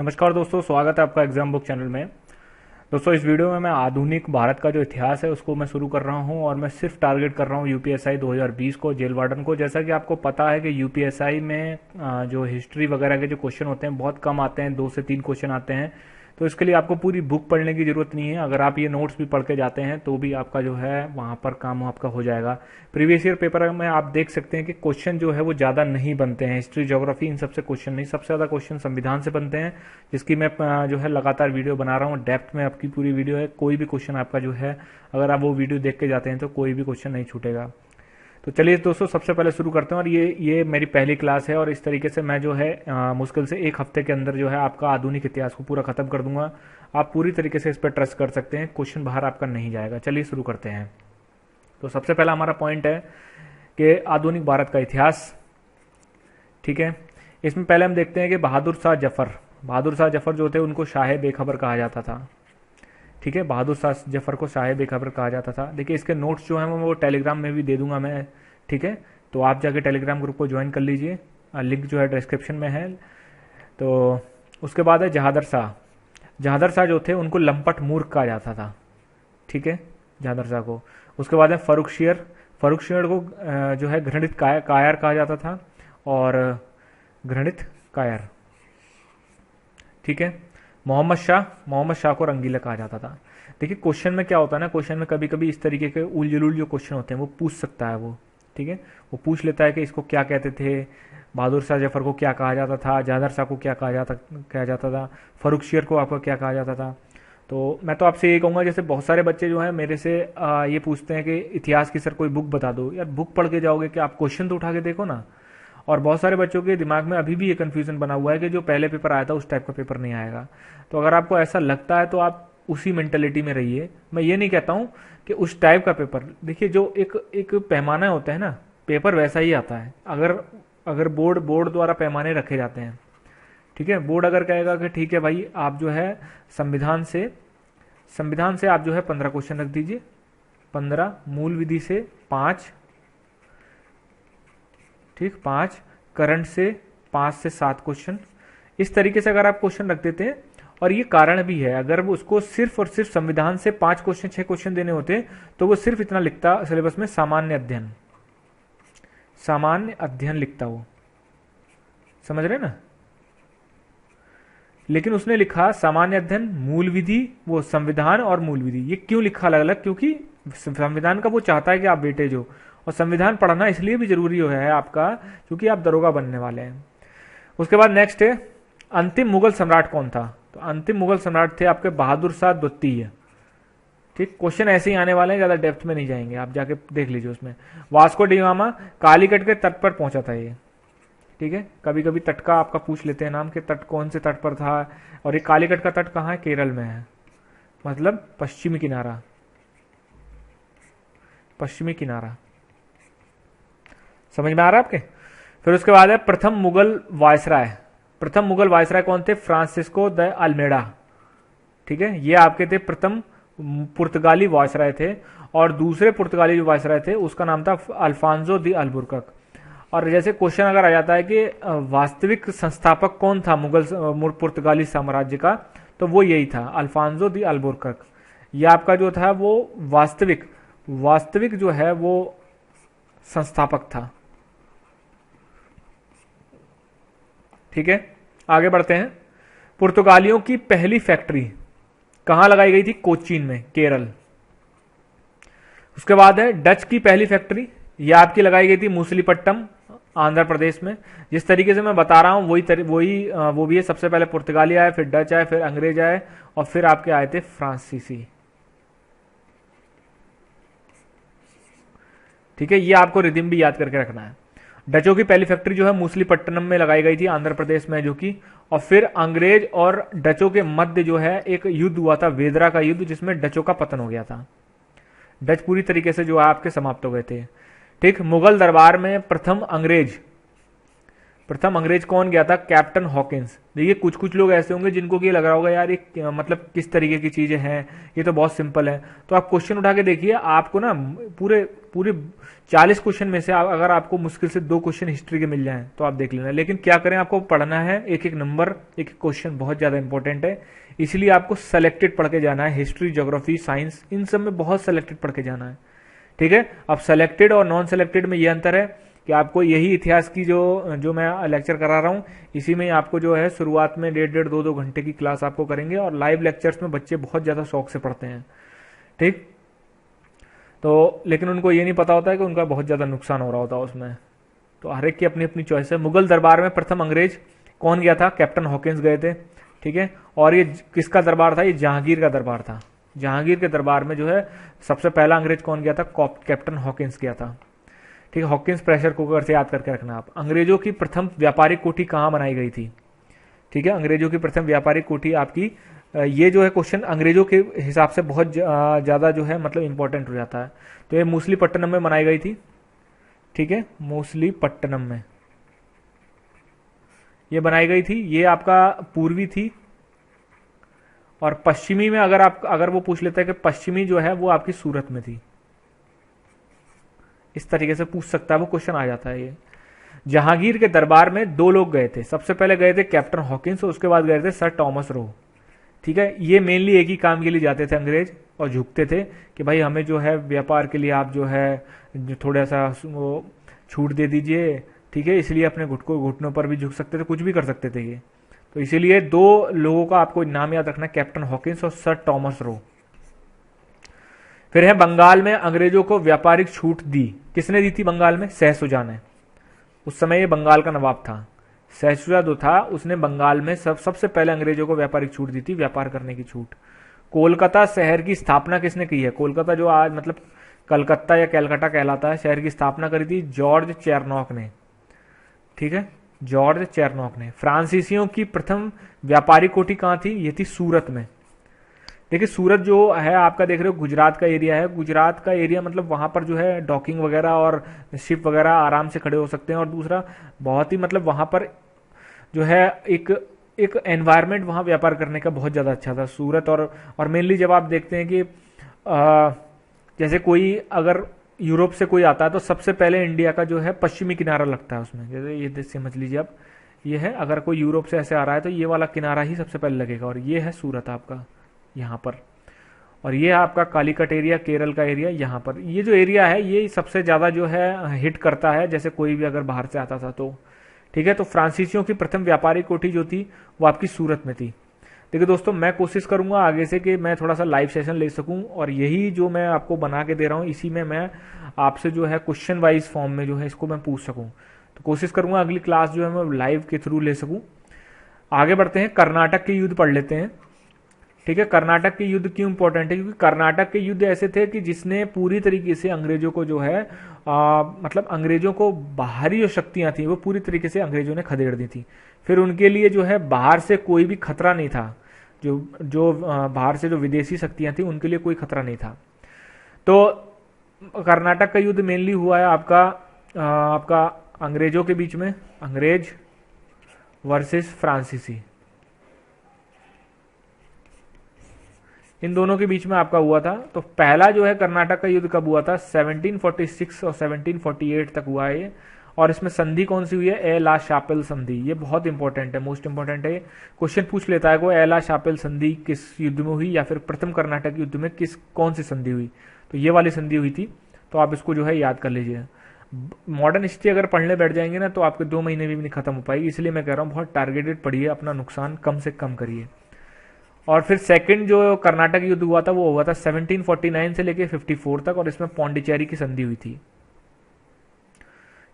नमस्कार दोस्तों, स्वागत है आपका एग्जाम बुक चैनल में। दोस्तों, इस वीडियो में मैं आधुनिक भारत का जो इतिहास है उसको मैं शुरू कर रहा हूं और मैं सिर्फ टारगेट कर रहा हूं यूपीएसआई 2020 को, जेल वार्डन को। जैसा कि आपको पता है कि यूपीएसआई में जो हिस्ट्री वगैरह के जो क्वेश्चन होते हैं बहुत कम आते हैं, 2 से 3 क्वेश्चन आते हैं। तो इसके लिए आपको पूरी बुक पढ़ने की जरूरत नहीं है। अगर आप ये नोट्स भी पढ़ के जाते हैं तो भी आपका जो है वहां पर काम आपका हो जाएगा। प्रीवियस ईयर पेपर में आप देख सकते हैं कि क्वेश्चन जो है वो ज़्यादा नहीं बनते हैं, हिस्ट्री ज्योग्राफी इन सबसे क्वेश्चन नहीं, सबसे ज़्यादा क्वेश्चन संविधान से बनते हैं, जिसकी मैं जो है लगातार वीडियो बना रहा हूँ। डेप्थ में आपकी पूरी वीडियो है, कोई भी क्वेश्चन आपका जो है अगर आप वो वीडियो देख के जाते हैं तो कोई भी क्वेश्चन नहीं छूटेगा। तो चलिए दोस्तों, सबसे पहले शुरू करते हैं। और ये मेरी पहली क्लास है और इस तरीके से मैं जो है मुश्किल से 1 हफ्ते के अंदर जो है आपका आधुनिक इतिहास को पूरा खत्म कर दूंगा। आप पूरी तरीके से इस पर ट्रस्ट कर सकते हैं, क्वेश्चन बाहर आपका नहीं जाएगा। चलिए शुरू करते हैं। तो सबसे पहला हमारा पॉइंट है कि आधुनिक भारत का इतिहास। ठीक है, इसमें पहले हम देखते हैं कि बहादुर शाह जफर जो थे उनको शाह बेखबर कहा जाता था। ठीक है, बहादुर शाह जफर को शाह बेखबर कहा जाता था। देखिए, इसके नोट्स जो हैं वो टेलीग्राम में भी दे दूंगा मैं। ठीक है, तो आप जाके टेलीग्राम ग्रुप को ज्वाइन कर लीजिए, लिंक जो है डिस्क्रिप्शन में है। तो उसके बाद है जहादर शाह जो थे उनको लंपट मूर्ख कहा जाता था। ठीक है, जहादर शाह को। उसके बाद है फर्रुख शेर को जो है घृणित कायर कहा जाता था, और घृणित कायर। ठीक है, मोहम्मद शाह को रंगीला कहा जाता था। देखिए, क्वेश्चन में क्या होता है ना, क्वेश्चन में कभी कभी इस तरीके के उल जलूल जो क्वेश्चन होते हैं वो पूछ सकता है वो। ठीक है, वो पूछ लेता है कि इसको क्या कहते थे, बहादुर शाह जफर को क्या कहा जाता था, जहादर शाह को क्या कहा जाता था, फर्रुख शेर को आपको क्या कहा जाता था। तो मैं तो आपसे ये कहूँगा, जैसे बहुत सारे बच्चे जो हैं मेरे से ये पूछते हैं कि इतिहास की सर कोई बुक बता दो। यार, बुक पढ़ के जाओगे कि आप क्वेश्चन तो उठा के देखो ना। और बहुत सारे बच्चों के दिमाग में अभी भी ये कन्फ्यूजन बना हुआ है कि जो पहले पेपर आया था उस टाइप का पेपर नहीं आएगा। तो अगर आपको ऐसा लगता है तो आप उसी मेंटेलिटी में रहिए। मैं ये नहीं कहता हूँ कि उस टाइप का पेपर, देखिए जो एक पैमाना होता है ना, पेपर वैसा ही आता है। अगर बोर्ड द्वारा पैमाने रखे जाते हैं। ठीक है, बोर्ड अगर कहेगा कि ठीक है भाई, आप जो है संविधान से आप जो है 15 क्वेश्चन रख दीजिए, 15, मूल विधि से 5, ठीक, 5, करंट से 5 से 7 क्वेश्चन। इस तरीके से अगर आप क्वेश्चन रख देते हैं, और ये कारण भी है, अगर वो उसको सिर्फ और सिर्फ संविधान से 5 क्वेश्चन 6 क्वेश्चन देने होते तो वो सिर्फ इतना लिखता सिलेबस में, सामान्य अध्ययन लिखता वो। समझ रहे ना। लेकिन उसने लिखा सामान्य अध्ययन, मूल विधि, वो संविधान और मूल विधि। ये क्यों लिखा अलग अलग? क्योंकि संविधान का वो चाहता है कि आप वेटेज हो, और संविधान पढ़ना इसलिए भी जरूरी है आपका क्योंकि आप दरोगा बनने वाले हैं। उसके बाद नेक्स्ट है, अंतिम मुगल सम्राट कौन था? तो अंतिम मुगल सम्राट थे आपके बहादुर शाह द्वितीय। ठीक, क्वेश्चन ऐसे ही आने वाले हैं, ज्यादा डेप्थ में नहीं जाएंगे, आप जाके देख लीजिए उसमें। वास्को डी गामा कालीकट के तट पर पहुंचा था ये। ठीक है, कभी कभी तट का आपका पूछ लेते हैं नाम, के तट कौन से तट पर था। और ये कालीकट का तट कहाँ है? केरल में है, मतलब पश्चिमी किनारा। समझ में आ रहा है आपके? फिर उसके बाद है प्रथम मुगल वायसराय कौन थे? Francisco de Almeida. ठीक है, ये आपके थे प्रथम पुर्तगाली वायसराय थे। और दूसरे पुर्तगाली जो वायसराय थे उसका नाम था अल्फांसो द अल्बुकर्क। और जैसे क्वेश्चन अगर आ जाता है कि वास्तविक संस्थापक कौन था पुर्तगाली साम्राज्य का, तो वो यही था, अल्फांसो द अल्बुकर्क। ये आपका जो था वो वास्तविक जो है वो संस्थापक था। ठीक है, आगे बढ़ते हैं। पुर्तगालियों की पहली फैक्ट्री कहां लगाई गई थी? कोचीन में, केरल। उसके बाद है डच की पहली फैक्ट्री, यह आपकी लगाई गई थी मूसलीपट्टम, आंध्र प्रदेश में। जिस तरीके से मैं बता रहा हूं वो भी है। सबसे पहले पुर्तगाली आए, फिर डच आए, फिर अंग्रेज आए, और फिर आपके आए थे फ्रांसीसी। ठीक है, ये आपको रिदिम भी याद करके रखना है। डचों की पहली फैक्ट्री जो है मूसलीपट्टनम में लगाई गई थी, आंध्र प्रदेश में, जो कि, और फिर अंग्रेज और डचों के मध्य जो है एक युद्ध हुआ था, वेदरा का युद्ध, जिसमें डचों का पतन हो गया था। डच पूरी तरीके से जो है आपके समाप्त हो गए थे। ठीक, मुगल दरबार में प्रथम अंग्रेज कौन गया था? Captain Hawkins. देखिए, कुछ कुछ लोग ऐसे होंगे जिनको ये लग रहा होगा यार ये मतलब किस तरीके की चीजें हैं, ये तो बहुत सिंपल है। तो आप क्वेश्चन उठा के देखिए, आपको ना पूरे पूरे 40 क्वेश्चन में से अगर आपको मुश्किल से 2 क्वेश्चन हिस्ट्री के मिल जाएं तो आप देख लेना। लेकिन क्या करें, आपको पढ़ना है, एक एक नंबर, एक एक क्वेश्चन बहुत ज्यादा इंपॉर्टेंट है, इसलिए आपको सेलेक्टेड पढ़ के जाना है। हिस्ट्री, ज्योग्राफी, साइंस, इन सब में बहुत सेलेक्टेड पढ़ के जाना है, ठीक है। अब सेलेक्टेड और नॉन सेलेक्टेड में ये अंतर है कि आपको यही इतिहास की जो मैं लेक्चर करा रहा हूँ, इसी में आपको जो है शुरुआत में 1.5 2 घंटे की क्लास आपको करेंगे, और लाइव लेक्चर्स में बच्चे बहुत ज्यादा शौक से पढ़ते हैं, ठीक। तो लेकिन उनको ये नहीं पता होता है कि उनका बहुत ज्यादा नुकसान हो रहा होता है उसमें। तो हर एक की अपनी अपनी चॉइस है। मुगल दरबार में प्रथम अंग्रेज कौन गया था? कैप्टन हॉकिंस गए थे, ठीक है। और ये किसका दरबार था? ये जहांगीर का दरबार था। जहांगीर के दरबार में जो है सबसे पहला अंग्रेज कौन गया था? कैप्टन हॉकिंस गया था, ठीक है। हॉकिंस प्रेशर कुकर से याद करके रखना आप। अंग्रेजों की प्रथम व्यापारिक कोठी कहां बनाई गई थी? ठीक है, अंग्रेजों की प्रथम व्यापारिक कोठी आपकी, ये जो है क्वेश्चन अंग्रेजों के हिसाब से बहुत ज्यादा जो है मतलब इंपॉर्टेंट हो जाता है। तो ये मूसलीपट्टनम में बनाई गई थी, ठीक है, मूसलीपट्टनम में ये बनाई गई थी। ये आपका पूर्वी थी। और पश्चिमी में अगर वो पूछ लेता है कि पश्चिमी जो है वो आपकी सूरत में थी, इस तरीके से पूछ सकता है, वो क्वेश्चन आ जाता है ये। जहांगीर के दरबार में 2 लोग गए थे। सबसे पहले गए थे कैप्टन हॉकिंस और उसके बाद गए थे सर टॉमस रो, ठीक है। ये मेनली एक ही काम के लिए जाते थे अंग्रेज, और झुकते थे कि भाई हमें जो है व्यापार के लिए आप जो है थोड़ा सा वो छूट दे दीजिए, ठीक है। इसलिए अपने घुटनों पर भी झुक सकते थे, कुछ भी कर सकते थे ये। तो इसीलिए 2 लोगों का आपको नाम याद रखना, कैप्टन हॉकिंस और सर टॉमस रो। फिर है बंगाल में अंग्रेजों को व्यापारिक छूट दी। किसने दी थी बंगाल में? शहसुजा ने। उस समय ये बंगाल का नवाब था। शहसुजा जो था उसने बंगाल में सबसे पहले अंग्रेजों को व्यापारिक छूट दी थी, व्यापार करने की छूट। कोलकाता शहर की स्थापना किसने की है? कोलकाता जो आज मतलब कलकत्ता या कैलकाटा कहलाता है, शहर की स्थापना करी थी जॉर्ज चेरनॉक ने, ठीक है, जॉर्ज चेरनॉक ने। फ्रांसीसियों की प्रथम व्यापारिक कोठी कहां थी? ये थी सूरत में। देखिए सूरत जो है आपका देख रहे हो गुजरात का एरिया है। गुजरात का एरिया मतलब वहां पर जो है डॉकिंग वगैरह और शिप वगैरह आराम से खड़े हो सकते हैं। और दूसरा बहुत ही मतलब वहां पर जो है एक एनवायरनमेंट वहां व्यापार करने का बहुत ज्यादा अच्छा था सूरत। और मेनली जब आप देखते हैं कि जैसे कोई अगर यूरोप से कोई आता है तो सबसे पहले इंडिया का जो है पश्चिमी किनारा लगता है उसमें। जैसे ये समझ लीजिए आप, ये है, अगर कोई यूरोप से ऐसे आ रहा है तो ये वाला किनारा ही सबसे पहले लगेगा। और ये है सूरत आपका यहाँ पर, और ये आपका कालीकट एरिया, केरल का एरिया यहाँ पर। ये जो एरिया है ये सबसे ज्यादा जो है हिट करता है जैसे कोई भी अगर बाहर से आता था तो, ठीक है। तो फ्रांसीसियों की प्रथम व्यापारिक कोठी जो थी वो आपकी सूरत में थी। देखिए दोस्तों मैं कोशिश करूंगा आगे से कि मैं थोड़ा सा लाइव सेशन ले सकूं, और यही जो मैं आपको बना के दे रहा हूं इसी में मैं आपसे जो है क्वेश्चन वाइज फॉर्म में जो है इसको मैं पूछ सकूं। तो कोशिश करूंगा अगली क्लास जो है मैं लाइव के थ्रू ले सकूं। आगे बढ़ते हैं, कर्नाटक के युद्ध पढ़ लेते हैं, ठीक है। कर्नाटक के युद्ध क्यों इंपॉर्टेंट है? क्योंकि कर्नाटक के युद्ध ऐसे थे कि जिसने पूरी तरीके से अंग्रेजों को जो है मतलब अंग्रेजों को बाहरी जो शक्तियां थी वो पूरी तरीके से अंग्रेजों ने खदेड़ दी थी। फिर उनके लिए जो है बाहर से कोई भी खतरा नहीं था, जो बाहर से जो विदेशी शक्तियां थी उनके लिए कोई खतरा नहीं था। तो कर्नाटक का युद्ध मेनली हुआ है आपका अंग्रेजों के बीच में, अंग्रेज वर्सेस फ्रांसीसी, इन दोनों के बीच में आपका हुआ था। तो पहला जो है कर्नाटक का युद्ध कब हुआ था? 1746 और 1748 तक हुआ है ये। और इसमें संधि कौन सी हुई है? ए ला शापेल संधि। ये बहुत इंपॉर्टेंट है, मोस्ट इंपॉर्टेंट है। क्वेश्चन पूछ लेता है को ए ला शापेल संधि किस युद्ध में हुई, या फिर प्रथम कर्नाटक युद्ध में कौन सी संधि हुई? तो ये वाली संधि हुई थी। तो आप इसको जो है याद कर लीजिए। मॉडर्न हिस्ट्री अगर पढ़ने बैठ जाएंगे ना तो आपके 2 महीने भी नहीं खत्म हो पाएगी। इसलिए मैं कह रहा हूँ बहुत टारगेटेड पढ़िए, अपना नुकसान कम से कम करिए। और फिर सेकंड जो कर्नाटक युद्ध हुआ था वो हुआ था 1749 से लेके 54 तक, और इसमें पौंडीचेरी की संधि हुई थी,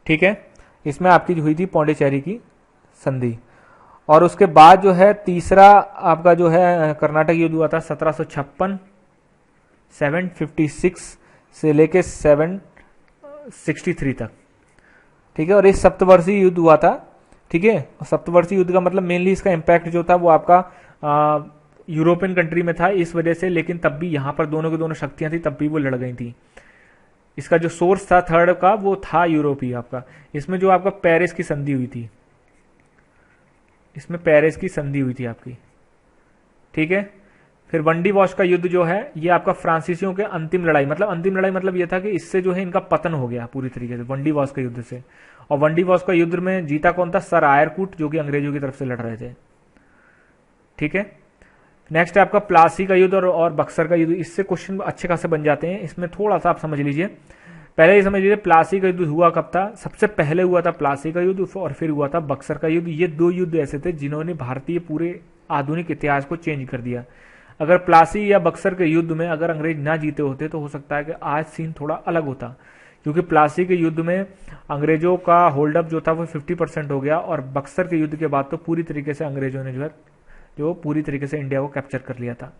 ठीक है। इसमें आपकी हुई थी पौंडीचेरी की संधि। और उसके बाद जो है तीसरा आपका जो है कर्नाटक युद्ध हुआ था 1756, 756 से लेके 763 तक, ठीक है। और इस सप्तवर्षीय युद्ध हुआ था, ठीक है। सप्तवर्षीय युद्ध का मतलब मेनली इसका इंपैक्ट जो था वो आपका यूरोपियन कंट्री में था इस वजह से, लेकिन तब भी यहां पर दोनों की दोनों शक्तियां थी, तब भी वो लड़ गई थी। इसका जो सोर्स था थर्ड का वो था यूरोपीय आपका। इसमें जो आपका पेरिस की संधि हुई थी, इसमें पेरिस की संधि हुई थी आपकी, ठीक है। फिर वंडी वॉश का युद्ध जो है ये आपका फ्रांसीसियों के अंतिम लड़ाई मतलब ये था कि इससे जो है इनका पतन हो गया पूरी तरीके से वंडी वॉश के युद्ध से। और वंडी वॉश का युद्ध में जीता कौन था? सर आयरकूट, जो कि अंग्रेजों की तरफ से लड़ रहे थे। ठीक है, नेक्स्ट है आपका प्लासी का युद्ध और बक्सर का युद्ध। इससे क्वेश्चन अच्छे खासे बन जाते हैं, इसमें थोड़ा सा आप समझ लीजिए। पहले ये समझ लीजिए प्लासी का युद्ध हुआ कब था। सबसे पहले हुआ था प्लासी का युद्ध और फिर हुआ था बक्सर का युद्ध। ये दो युद्ध ऐसे थे जिन्होंने भारतीय पूरे आधुनिक इतिहास को चेंज कर दिया। अगर प्लासी या बक्सर के युद्ध में अगर अंग्रेज ना जीते होते तो हो सकता है कि आज सीन थोड़ा अलग होता, क्योंकि प्लासी के युद्ध में अंग्रेजों का होल्डअप जो था वो 50% हो गया और बक्सर के युद्ध के बाद तो पूरी तरीके से अंग्रेजों ने जो पूरी तरीके से इंडिया को कैप्चर कर लिया था।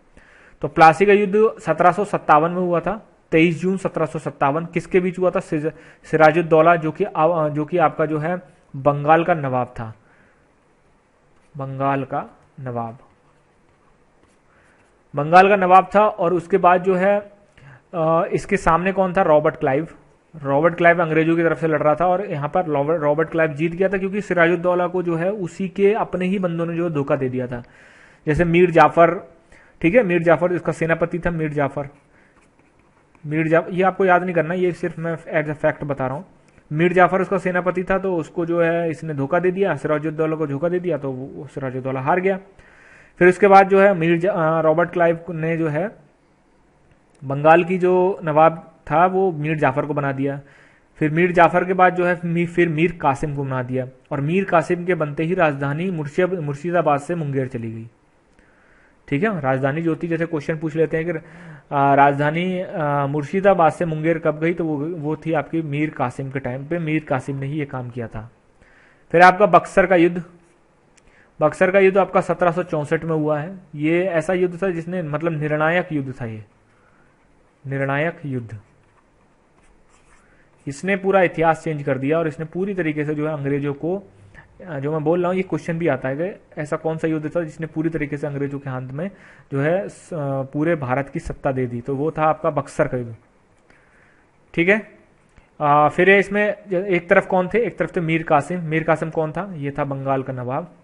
तो प्लासी का युद्ध 1757 में हुआ था, 23 जून 1757। किसके बीच हुआ था? सिराजुद्दौला, जो कि आपका जो है बंगाल का नवाब था, बंगाल का नवाब था। और उसके बाद जो है इसके सामने कौन था? रॉबर्ट क्लाइव अंग्रेजों की तरफ से लड़ रहा था और यहाँ पर रॉबर्ट क्लाइव जीत गया था, क्योंकि सिराजुद्दौला को जो है उसी के अपने ही बंदों ने जो धोखा दे दिया था। जैसे मीर जाफर, ठीक है, मीर जाफर इसका सेनापति था। मीर जाफर ये आपको याद नहीं करना, ये सिर्फ मैं एज ए फैक्ट बता रहा हूँ। मीर जाफर उसका सेनापति था, तो उसको जो है इसने धोखा दे दिया, सिराजुद्दौला को धोखा दे दिया, तो वो सिराजुद्दौला हार गया। फिर उसके बाद जो है रॉबर्ट क्लाइव ने जो है बंगाल की जो नवाब था वो मीर जाफर को बना दिया। फिर मीर जाफर के बाद जो है फिर मीर कासिम को बना दिया और मीर कासिम के बनते ही राजधानी मुर्शिदाबाद से मुंगेर चली गई। ठीक है, राजधानी जो थी, जैसे क्वेश्चन पूछ लेते हैं कि राजधानी मुर्शिदाबाद से मुंगेर कब गई, तो वो थी आपकी मीर कासिम के टाइम पे। मीर कासिम ने ही ये काम किया था। फिर आपका बक्सर का युद्ध आपका 1764 में हुआ है। ये ऐसा युद्ध था जिसने मतलब निर्णायक युद्ध था, ये निर्णायक युद्ध, इसने पूरा इतिहास चेंज कर दिया और इसने पूरी तरीके से जो है अंग्रेजों को, जो मैं बोल रहा हूँ ये क्वेश्चन भी आता है कि ऐसा कौन सा युद्ध था जिसने पूरी तरीके से अंग्रेजों के हाथ में जो है पूरे भारत की सत्ता दे दी, तो वो था आपका बक्सर का युद्ध। ठीक है, फिर इसमें एक तरफ कौन थे? एक तरफ थे मीर कासिम कौन था? ये था बंगाल का नवाब।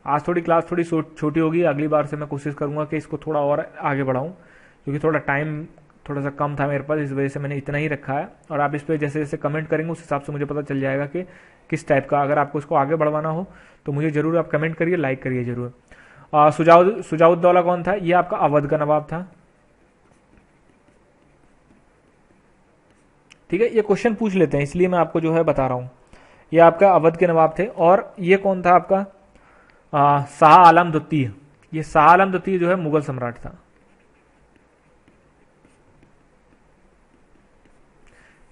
आज थोड़ी क्लास थोड़ी छोटी होगी, अगली बार से मैं कोशिश करूंगा कि इसको थोड़ा और आगे बढ़ाऊं, क्योंकि थोड़ा टाइम थोड़ा सा कम था मेरे पास, इस वजह से मैंने इतना ही रखा है। और आप इस पर जैसे जैसे कमेंट करेंगे उस हिसाब से मुझे पता चल जाएगा कि किस टाइप का, अगर आपको इसको आगे बढ़वाना हो तो मुझे जरूर आप कमेंट करिए, लाइक करिए जरूर। सुजाउद्दौला कौन था? ये आपका अवध का नवाब था। ठीक है, ये क्वेश्चन पूछ लेते हैं इसलिए मैं आपको जो है बता रहा हूं। ये आपका अवध के नवाब थे। और ये कौन था आपका? शाह आलम द्वितीय। ये शाह आलम द्वितीय जो है मुगल सम्राट था।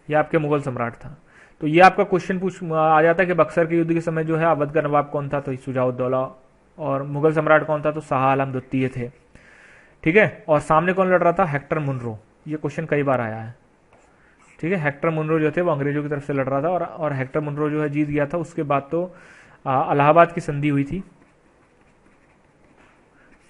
ये आपके मुगल सम्राट था। तो ये आपका क्वेश्चन पूछ आ जाता है कि बक्सर के युद्ध के समय जो है अवध का नवाब कौन था? तो सुजाउद्दौला। और मुगल सम्राट कौन था? तो शाह आलम द्वितीय थे। ठीक है, और सामने कौन लड़ रहा था? Hector Munro. ये क्वेश्चन कई बार आया है। ठीक है, हेक्टर मुनरो जो थे वो अंग्रेजों की तरफ से लड़ रहा था और हेक्टर मुनरो जो है जीत गया था। उसके बाद तो इलाहाबाद की संधि हुई थी।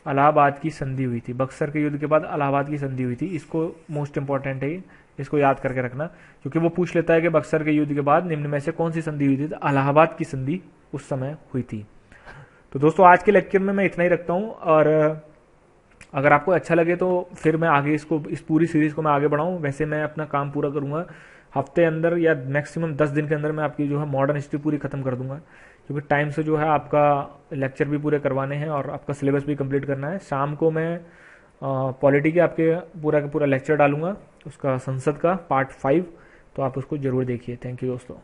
इलाहाबाद की संधि हुई थी बक्सर के युद्ध के बाद, इलाहाबाद की संधि हुई थी। इसको मोस्ट इंपॉर्टेंट है, इसको याद करके रखना, क्योंकि वो पूछ लेता है कि बक्सर के युद्ध के बाद निम्न में से कौन सी संधि हुई थी? तो इलाहाबाद की संधि उस समय हुई थी। तो दोस्तों आज के लेक्चर में मैं इतना ही रखता हूं, और अगर आपको अच्छा लगे तो फिर मैं आगे इस पूरी सीरीज को मैं आगे बढ़ाऊं। वैसे मैं अपना काम पूरा करूंगा हफ्ते अंदर या मैक्सिमम 10 दिन के अंदर मैं आपकी जो है मॉडर्न हिस्ट्री पूरी खत्म कर दूंगा, क्योंकि टाइम से जो है आपका लेक्चर भी पूरे करवाने हैं और आपका सिलेबस भी कंप्लीट करना है। शाम को मैं पॉलिटी के आपके पूरा का पूरा लेक्चर डालूंगा, उसका संसद का पार्ट 5, तो आप उसको जरूर देखिए। थैंक यू दोस्तों।